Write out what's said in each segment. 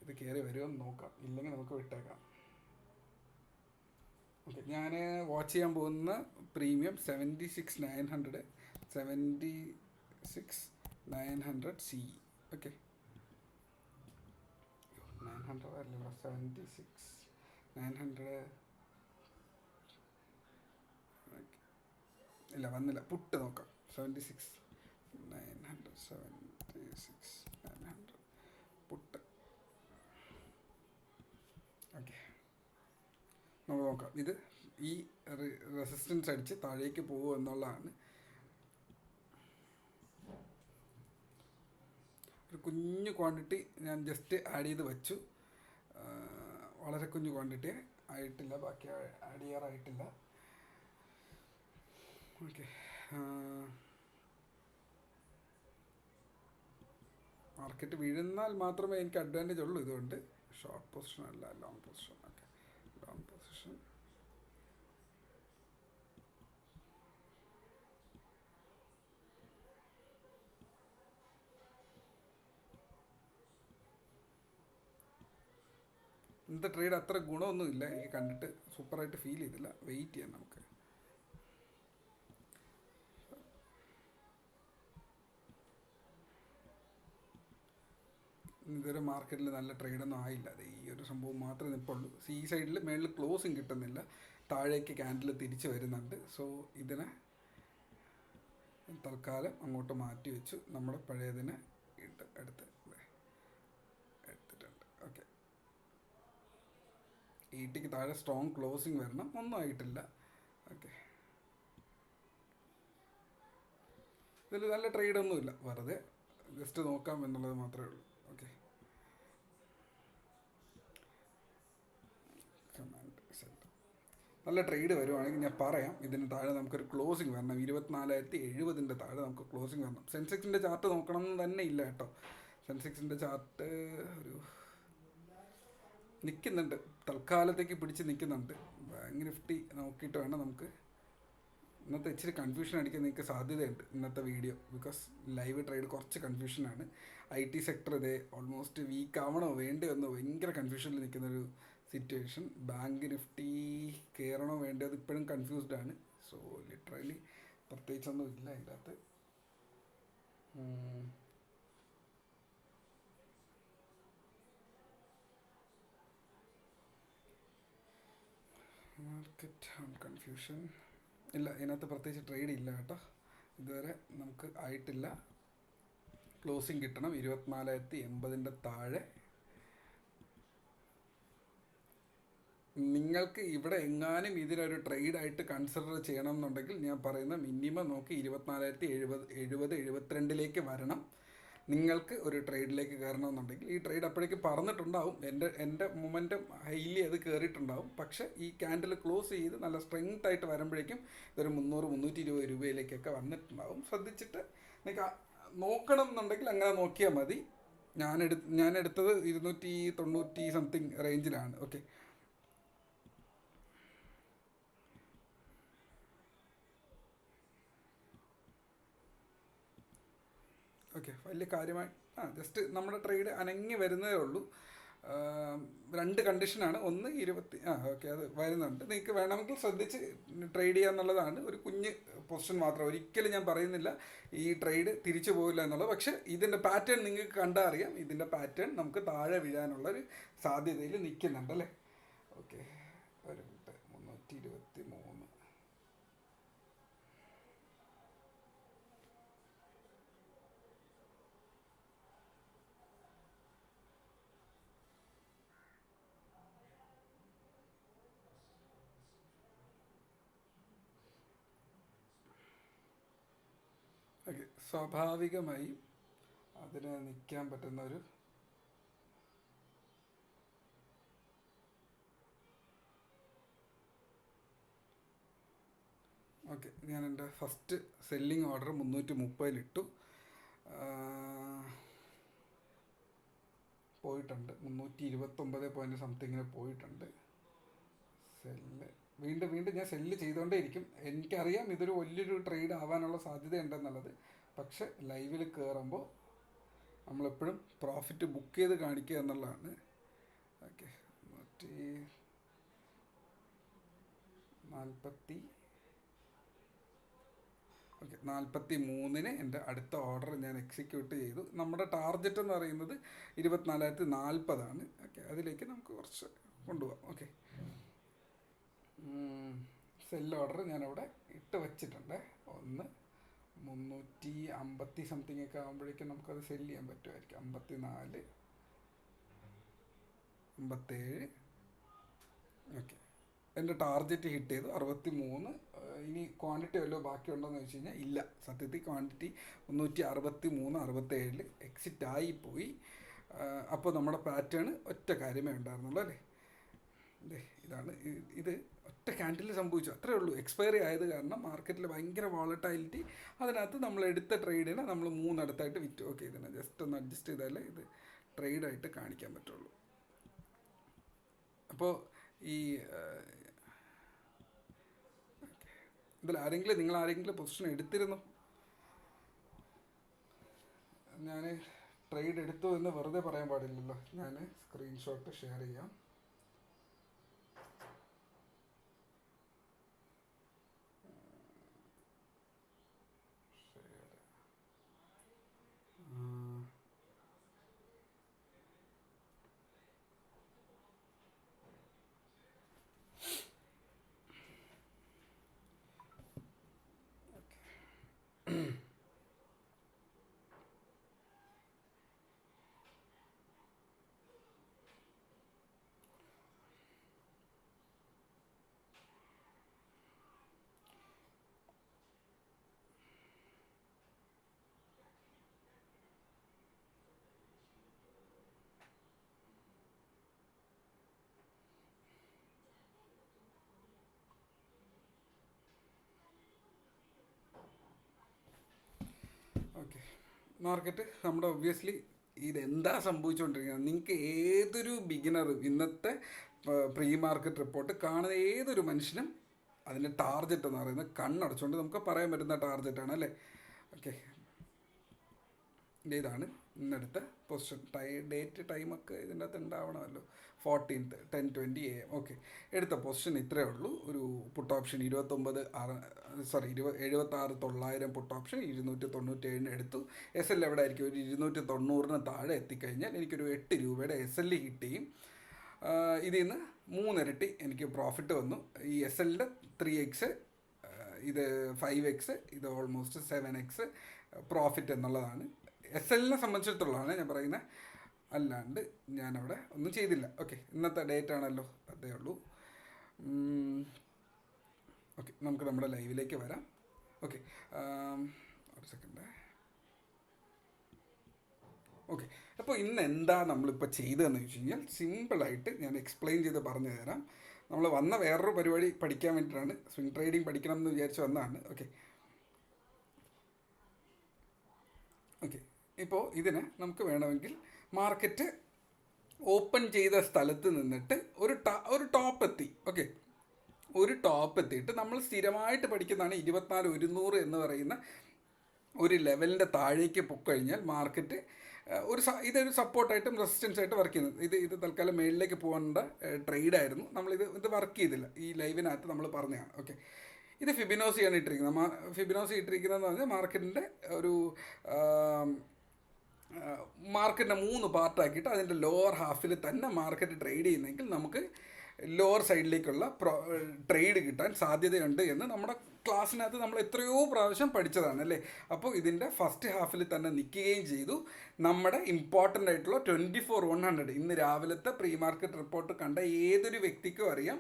ഇത് കയറി വരുമെന്ന് നോക്കാം, ഇല്ലെങ്കിൽ നമുക്ക് വിട്ടേക്കാം. ഓക്കെ, ഞാൻ വാച്ച് ചെയ്യാൻ പോകുന്ന പ്രീമിയം 76,900 76,900 CE. ഓക്കെ, 900 അല്ലല്ലോ, 76,900. ഇല്ല, വന്നില്ല. പുട്ട് നോക്കാം. 76,900 പുട്ട്. ഓക്കെ, നമുക്ക് നോക്കാം. ഇത് ഈ റെസിസ്റ്റൻസ് അടിച്ച് താഴേക്ക് പോകുമോ എന്നുള്ളതാണ്. ഒരു കുഞ്ഞു ക്വാണ്ടിറ്റി ഞാൻ ജസ്റ്റ് ആഡ് ചെയ്ത് വെച്ചു. വളരെ കുഞ്ഞു ക്വാണ്ടിറ്റി ആയിട്ടില്ല, ബാക്കി ആഡ് ചെയ്യാറായിട്ടില്ല. ഓക്കെ, മാർക്കറ്റ് വീഴുന്നാൽ മാത്രമേ എനിക്ക് അഡ്വാൻറ്റേജ് ഉള്ളൂ. ഇതുകൊണ്ട് ഷോർട്ട് പൊസിഷൻ അല്ല, long position. Okay, long position. ഇന്നത്തെ ട്രേഡ് അത്ര ഗുണമൊന്നുമില്ല, എനിക്ക് കണ്ടിട്ട് സൂപ്പറായിട്ട് ഫീൽ ചെയ്തില്ല. വെയിറ്റ് ചെയ്യാം നമുക്ക്. ഇതുവരെ മാർക്കറ്റിൽ നല്ല ട്രേഡൊന്നും ആയില്ല. അത് ഈ ഒരു സംഭവം മാത്രമേ നിൽപ്പുള്ളൂ. ഈ സൈഡിൽ മേളിൽ ക്ലോസിങ് കിട്ടുന്നില്ല, താഴേക്ക് ക്യാൻഡിൽ തിരിച്ച് വരുന്നുണ്ട്. സോ ഇതിനെ തൽക്കാലം അങ്ങോട്ട് മാറ്റി വെച്ചു. നമ്മുടെ പഴയതിനെ എടുത്തിട്ടുണ്ട്. ഓക്കെ, 80ക്ക് താഴെ സ്ട്രോങ് ക്ലോസിങ് വരണം. ഒന്നും ആയിട്ടില്ല. ഓക്കെ, ഇതിൽ നല്ല ട്രേഡൊന്നുമില്ല, വെറുതെ ജസ്റ്റ് നോക്കാം എന്നുള്ളത് മാത്രമേ ഉള്ളൂ. ഓക്കെ, നല്ല ട്രേഡ് വരുവാണെങ്കിൽ ഞാൻ പറയാം. ഇതിന് താഴെ നമുക്കൊരു ക്ലോസിങ് വരണം. 24,070 താഴെ നമുക്ക് ക്ലോസിങ് വരണം. സെൻസെക്സിൻ്റെ ചാർട്ട് നോക്കണം എന്ന് തന്നെ ഇല്ല കേട്ടോ. സെൻസെക്സിൻ്റെ ചാർട്ട് ഒരു നിൽക്കുന്നുണ്ട്, തൽക്കാലത്തേക്ക് പിടിച്ച് നിൽക്കുന്നുണ്ട്. ബാങ്ക് നിഫ്റ്റി നോക്കിയിട്ട് വേണം നമുക്ക്. ഇന്നത്തെ ഇച്ചിരി കൺഫ്യൂഷൻ അടിക്കാൻ നിങ്ങൾക്ക് സാധ്യതയുണ്ട് ഇന്നത്തെ വീഡിയോ, ബിക്കോസ് ലൈവ് ട്രേഡ് കുറച്ച് കൺഫ്യൂഷനാണ്. IT സെക്ടർ ഇതേ ഓൾമോസ്റ്റ് വീക്ക് ആവണോ വേണ്ടോ എന്ന് ഭയങ്കര കൺഫ്യൂഷനിൽ നിൽക്കുന്നൊരു സിറ്റുവേഷൻ. ബാങ്ക് നിഫ്റ്റി കയറണോ വേണ്ടോ അത് ഇപ്പോഴും കൺഫ്യൂസ്ഡ് ആണ്. സോ ലിറ്ററലി പ്രത്യേകിച്ചൊന്നും ഇല്ല അതിൻ്റെ അകത്ത്. മാർക്കറ്റ് ഓൺ കൺഫ്യൂഷൻ ഇല്ല, ഇതിനകത്ത് പ്രത്യേകിച്ച് ട്രേഡ് ഇല്ല കേട്ടോ. ഇതുവരെ നമുക്ക് ആയിട്ടില്ല. ക്ലോസിങ് കിട്ടണം 24,080 താഴെ. നിങ്ങൾക്ക് ഇവിടെ എങ്ങാനും ഇതിനൊരു ട്രേഡായിട്ട് കൺസിഡർ ചെയ്യണം എന്നുണ്ടെങ്കിൽ ഞാൻ പറയുന്ന മിനിമം നോക്കി 24,070 വരണം. നിങ്ങൾക്ക് ഒരു ട്രേഡിലേക്ക് കയറണമെന്നുണ്ടെങ്കിൽ ഈ ട്രേഡ് അപ്പോഴേക്ക് പറന്നിട്ടുണ്ടാവും. എൻ്റെ മൊമെൻറ്റം ഹൈലി അത് കയറിയിട്ടുണ്ടാവും. പക്ഷേ ഈ ക്യാൻഡിൽ ക്ലോസ് ചെയ്ത് നല്ല സ്ട്രെങ്ത് ആയിട്ട് വരുമ്പോഴേക്കും ഇതൊരു 300-320 രൂപയിലേക്കൊക്കെ വന്നിട്ടുണ്ടാവും. ശ്രദ്ധിച്ചിട്ട് നിങ്ങൾക്ക് നോക്കണം എന്നുണ്ടെങ്കിൽ അങ്ങനെ നോക്കിയാൽ മതി. ഞാനെടുത്തത് 290 സംതിങ് റേഞ്ചിലാണ്. ഓക്കെ, വലിയ കാര്യമായി ജസ്റ്റ് നമ്മുടെ ട്രേഡ് അനങ്ങി വരുന്നതേ ഉള്ളൂ. 2 കണ്ടീഷനാണ്. ഒന്ന് ഓക്കെ, അത് വരുന്നുണ്ട്. നിങ്ങൾക്ക് വേണമെങ്കിൽ ശ്രദ്ധിച്ച് ട്രേഡ് ചെയ്യുക എന്നുള്ളതാണ്. ഒരു കുഞ്ഞ് പൊസിഷൻ മാത്രം. ഒരിക്കലും ഞാൻ പറയുന്നില്ല ഈ ട്രേഡ് തിരിച്ചു പോകില്ല എന്നുള്ളത്. പക്ഷേ ഇതിൻ്റെ പാറ്റേൺ നിങ്ങൾക്ക് കണ്ടാൽ അറിയാം. ഇതിൻ്റെ പാറ്റേൺ നമുക്ക് താഴെ വീഴാനുള്ളൊരു സാധ്യതയിൽ നിൽക്കുന്നുണ്ടല്ലേ. ഓക്കെ, ഒരു 323. ഓക്കെ, സ്വാഭാവികമായും അതിന് നിൽക്കാൻ പറ്റുന്ന ഒരു ഓക്കെ, ഞാൻ എൻ്റെ ഫസ്റ്റ് സെല്ലിംഗ് ഓർഡർ 330 ഇട്ടു. പോയിട്ടുണ്ട് 329 പോയിൻറ്റ് സംതിങ്ങിന് പോയിട്ടുണ്ട് സെല്ല്. വീണ്ടും ഞാൻ സെല്ല് ചെയ്തുകൊണ്ടേ ഇരിക്കും. എനിക്കറിയാം ഇതൊരു വലിയൊരു ട്രേഡ് ആവാനുള്ള സാധ്യതയുണ്ടെന്നുള്ളത്. പക്ഷെ ലൈവിൽ കയറുമ്പോൾ നമ്മളെപ്പോഴും പ്രോഫിറ്റ് ബുക്ക് ചെയ്ത് കാണിക്കുക എന്നുള്ളതാണ് ഓക്കെ 140. ഓക്കെ 43-ന് എൻ്റെ അടുത്ത ഓർഡർ ഞാൻ എക്സിക്യൂട്ട് ചെയ്തു. നമ്മുടെ ടാർഗറ്റ് എന്ന് പറയുന്നത് 24,040 ഓക്കെ, അതിലേക്ക് നമുക്ക് കുറച്ച് കൊണ്ടുപോകാം. ഓക്കെ, സെൽ ഓർഡർ ഞാനവിടെ ഇട്ട് വച്ചിട്ടുണ്ട്. 350 സംതിങ് ഒക്കെ ആകുമ്പോഴേക്കും നമുക്കത് സെല് ചെയ്യാൻ പറ്റുമായിരിക്കും. 54, 57. ഓക്കെ, എൻ്റെ ടാർഗറ്റ് ഹിറ്റ് ചെയ്തു 63. ഇനി ക്വാണ്ടിറ്റി വല്ലതും ബാക്കിയുണ്ടോയെന്ന് വെച്ച് കഴിഞ്ഞാൽ ഇല്ല. സത്യത്തിൽ ക്വാണ്ടിറ്റി 363, 67 എക്സിറ്റ് ആയിപ്പോയി. അപ്പോൾ നമ്മുടെ പാറ്റേൺ ഒറ്റ കാര്യമേ ഉണ്ടായിരുന്നുള്ളൂ അല്ലേ. ഇതാണ് ഇത് ഒറ്റ ക്യാൻഡിൽ സംഭവിച്ചു, അത്രേ ഉള്ളൂ. എക്സ്പയറി ആയത് കാരണം മാർക്കറ്റിൽ ഭയങ്കര വോളറ്റാലിറ്റി. അതിനകത്ത് നമ്മൾ എടുത്ത ട്രേഡിനെ നമ്മൾ 3 അടുത്തായിട്ട് വിറ്റു. ഓക്കെ, ഇതിനെ ജസ്റ്റ് ഒന്ന് അഡ്ജസ്റ്റ് ചെയ്താലേ ഇത് ട്രേഡായിട്ട് കാണിക്കാൻ പറ്റുള്ളൂ. അപ്പോൾ ഈ ഇതിൽ നിങ്ങൾ ആരെങ്കിലും പൊസിഷൻ എടുത്തിരുന്നു? ഞാൻ ട്രേഡ് എടുത്തു എന്ന് വെറുതെ പറയാൻ പാടില്ലല്ലോ. ഞാൻ സ്ക്രീൻഷോട്ട് ഷെയർ ചെയ്യാം. ഓക്കെ, മാർക്കറ്റ് നമ്മുടെ ഒബ്വിയസ്ലി ഇതെന്താ സംഭവിച്ചുകൊണ്ടിരിക്കുന്നത്? നിങ്ങൾക്ക് ഏതൊരു ബിഗിനറും ഇന്നത്തെ പ്രീ മാർക്കറ്റ് റിപ്പോർട്ട് കാണുന്ന ഏതൊരു മനുഷ്യനും അതിൻ്റെ ടാർഗറ്റ് എന്ന് പറയുന്നത് കണ്ണടച്ചുകൊണ്ട് നമുക്ക് പറയാൻ പറ്റുന്ന ടാർഗറ്റാണ് അല്ലേ. ഓക്കെ, ഇതാണ് ഇന്നെടുത്ത പൊസിഷൻ. ഡേറ്റ് ടൈമൊക്കെ ഇതിൻ്റെ അകത്ത് ഉണ്ടാവണമല്ലോ. 14th 10:20 AM. ഓക്കെ, എടുത്ത പൊസിഷൻ ഇത്രയേ ഉള്ളൂ. ഒരു പുട്ട് ഓപ്ഷൻ 76,900 പുട്ട് ഓപ്ഷൻ 297 എടുത്തു. എസ് എൽ എവിടെ ആയിരിക്കും? ഒരു 290 താഴെ എത്തിക്കഴിഞ്ഞാൽ എനിക്കൊരു 8 രൂപയുടെ എസ് എൽ കിട്ടി. ഇതിൽ നിന്ന് 3 ഇരട്ടി എനിക്ക് പ്രോഫിറ്റ് വന്നു. ഈ എസ് എല്ലിൻ്റെ 3x, ഇത് 5x, ഇത് ഓൾമോസ്റ്റ് 7x പ്രോഫിറ്റ് എന്നുള്ളതാണ്. എസ് എല്ലിനെ സംബന്ധിച്ചിടത്തോളമാണ് ഞാൻ പറയുന്നത്, അല്ലാണ്ട് ഞാനവിടെ ഒന്നും ചെയ്തില്ല. ഓക്കെ, ഇന്നത്തെ ഡേറ്റ് ആണല്ലോ, അതേ ഉള്ളൂ. ഓക്കെ, നമുക്ക് നമ്മുടെ ലൈവിലേക്ക് വരാം. ഓക്കെ, ഒരു സെക്കൻഡ്. ഓക്കെ, അപ്പോൾ ഇന്ന് എന്താ നമ്മളിപ്പോൾ ചെയ്തതെന്ന് വെച്ച് കഴിഞ്ഞാൽ സിമ്പിളായിട്ട് ഞാൻ എക്സ്പ്ലെയിൻ ചെയ്ത് പറഞ്ഞു തരാം. നമ്മൾ വന്ന വേറൊരു പരിപാടി പഠിക്കാൻ വേണ്ടിയിട്ടാണ്, സ്വിംഗ് ട്രേഡിംഗ് പഠിക്കണം എന്ന് വിചാരിച്ച് വന്നതാണ്. ഓക്കെ, ഇപ്പോൾ ഇതിന് നമുക്ക് വേണമെങ്കിൽ മാർക്കറ്റ് ഓപ്പൺ ചെയ്ത സ്ഥലത്ത് നിന്നിട്ട് ഒരു ടോപ്പ് എത്തി. ഓക്കെ, ഒരു ടോപ്പ് എത്തിയിട്ട് നമ്മൾ സ്ഥിരമായിട്ട് പഠിക്കുന്നതാണ് 24,100 എന്ന് പറയുന്ന ഒരു ലെവലിൻ്റെ താഴേക്ക് പൊക്കഴിഞ്ഞാൽ മാർക്കറ്റ് ഇതൊരു സപ്പോർട്ടായിട്ടും റെസിസ്റ്റൻസ് ആയിട്ട് വർക്ക് ചെയ്യുന്നത്. ഇത് തൽക്കാലം മേളിലേക്ക് പോകേണ്ട ട്രേഡായിരുന്നു. ഇത് വർക്ക് ചെയ്തില്ല. ഈ ലൈവിനകത്ത് നമ്മൾ പറഞ്ഞതാണ്. ഓക്കെ, ഇത് ഫിബിനോസിയാണ് ഇട്ടിരിക്കുന്നത്. ഫിബിനോസി ഇട്ടിരിക്കുന്നതെന്ന് പറഞ്ഞാൽ മാർക്കറ്റിൻ്റെ മാർക്കറ്റിനെ 3 പാർട്ടാക്കിയിട്ട് അതിൻ്റെ ലോവർ ഹാഫിൽ തന്നെ മാർക്കറ്റ് ട്രേഡ് ചെയ്യുന്നെങ്കിൽ നമുക്ക് ലോവർ സൈഡിലേക്കുള്ള ട്രേഡ് കിട്ടാൻ സാധ്യതയുണ്ട് എന്ന് നമ്മുടെ ക്ലാസ്സിനകത്ത് നമ്മൾ എത്രയോ പ്രാവശ്യം പഠിച്ചതാണ് അല്ലേ. അപ്പോൾ ഇതിൻ്റെ ഫസ്റ്റ് ഹാഫിൽ തന്നെ നിൽക്കുകയും ചെയ്തു. നമ്മുടെ ഇമ്പോർട്ടൻ്റ് ആയിട്ടുള്ള 24,100 ഇന്ന് രാവിലത്തെ പ്രീ മാർക്കറ്റ് റിപ്പോർട്ട് കണ്ട ഏതൊരു വ്യക്തിക്കും അറിയാം,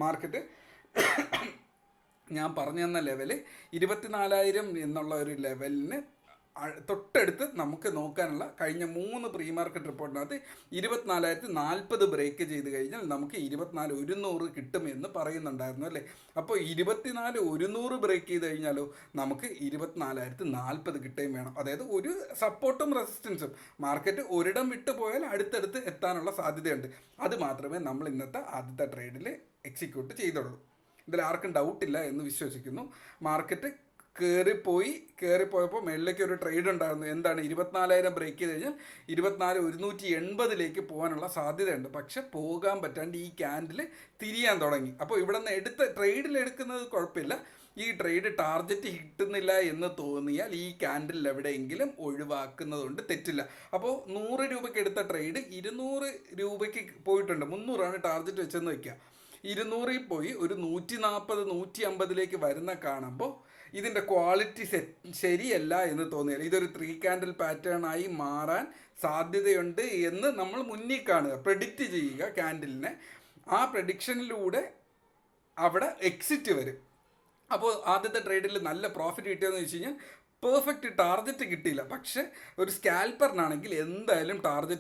മാർക്കറ്റ് ഞാൻ പറഞ്ഞു തന്ന ലെവല് 24,000 എന്നുള്ള ഒരു ലെവലിന് തൊട്ടടുത്ത് നമുക്ക് നോക്കാനുള്ള കഴിഞ്ഞ 3 പ്രീ മാർക്കറ്റ് റിപ്പോർട്ടിനകത്ത് 24,040 ബ്രേക്ക് ചെയ്ത് കഴിഞ്ഞാൽ നമുക്ക് 24,100 കിട്ടുമെന്ന് പറയുന്നുണ്ടായിരുന്നു അല്ലേ. അപ്പോൾ 24,100 ബ്രേക്ക് ചെയ്ത് കഴിഞ്ഞാലോ നമുക്ക് 24,040 കിട്ടുകയും വേണം. അതായത് ഒരു സപ്പോർട്ടും റെസിസ്റ്റൻസും മാർക്കറ്റ് ഒരിടം വിട്ടു പോയാൽ അടുത്തടുത്ത് എത്താനുള്ള സാധ്യതയുണ്ട്. അത് മാത്രമേ നമ്മൾ ഇന്നത്തെ ആദ്യത്തെ ട്രേഡിൽ എക്സിക്യൂട്ട് ചെയ്തുള്ളൂ. ഇതിൽ ആർക്കും ഡൗട്ടില്ല എന്ന് വിശ്വസിക്കുന്നു. മാർക്കറ്റ് കയറിപ്പോയപ്പോൾ മേളിലേക്ക് ഒരു ട്രേഡ് ഉണ്ടായിരുന്നു. എന്താണ്, 24,000 ബ്രേക്ക് ചെയ്ത് കഴിഞ്ഞാൽ 24,180 പോകാനുള്ള സാധ്യതയുണ്ട്. പക്ഷെ പോകാൻ പറ്റാണ്ട് ഈ ക്യാൻഡിൽ തിരിയാൻ തുടങ്ങി. അപ്പോൾ ഇവിടെ നിന്ന് ട്രേഡിൽ എടുക്കുന്നത് കുഴപ്പമില്ല. ഈ ട്രേഡ് ടാർഗറ്റ് കിട്ടുന്നില്ല എന്ന് തോന്നിയാൽ ഈ ക്യാൻഡിൽ എവിടെയെങ്കിലും ഒഴിവാക്കുന്നതുകൊണ്ട് തെറ്റില്ല. അപ്പോൾ 100 രൂപയ്ക്ക് എടുത്ത ട്രേഡ് 200 രൂപയ്ക്ക് പോയിട്ടുണ്ട്. 300 ടാർഗറ്റ് വെച്ചെന്ന് വയ്ക്കുക. 200 പോയി ഒരു 140 150 വരുന്ന കാണുമ്പോൾ ഇതിൻ്റെ ക്വാളിറ്റി ശരിയല്ല എന്ന് തോന്നിയാൽ ഇതൊരു 3 ക്യാൻഡിൽ പാറ്റേൺ ആയി മാറാൻ സാധ്യതയുണ്ട് എന്ന് നമ്മൾ മുന്നിൽ കാണുക, പ്രെഡിക്റ്റ് ചെയ്യുക ക്യാൻഡിലിനെ. ആ പ്രഡിക്ഷനിലൂടെ അവിടെ എക്സിറ്റ് വരും. അപ്പോൾ ആദ്യത്തെ ട്രേഡിൽ നല്ല പ്രോഫിറ്റ് കിട്ടിയെന്ന് വെച്ച് കഴിഞ്ഞാൽ പെർഫെക്റ്റ് ടാർഗറ്റ് കിട്ടിയില്ല. പക്ഷെ ഒരു സ്കാൽപ്പറിനാണെങ്കിൽ എന്തായാലും ടാർഗറ്റ്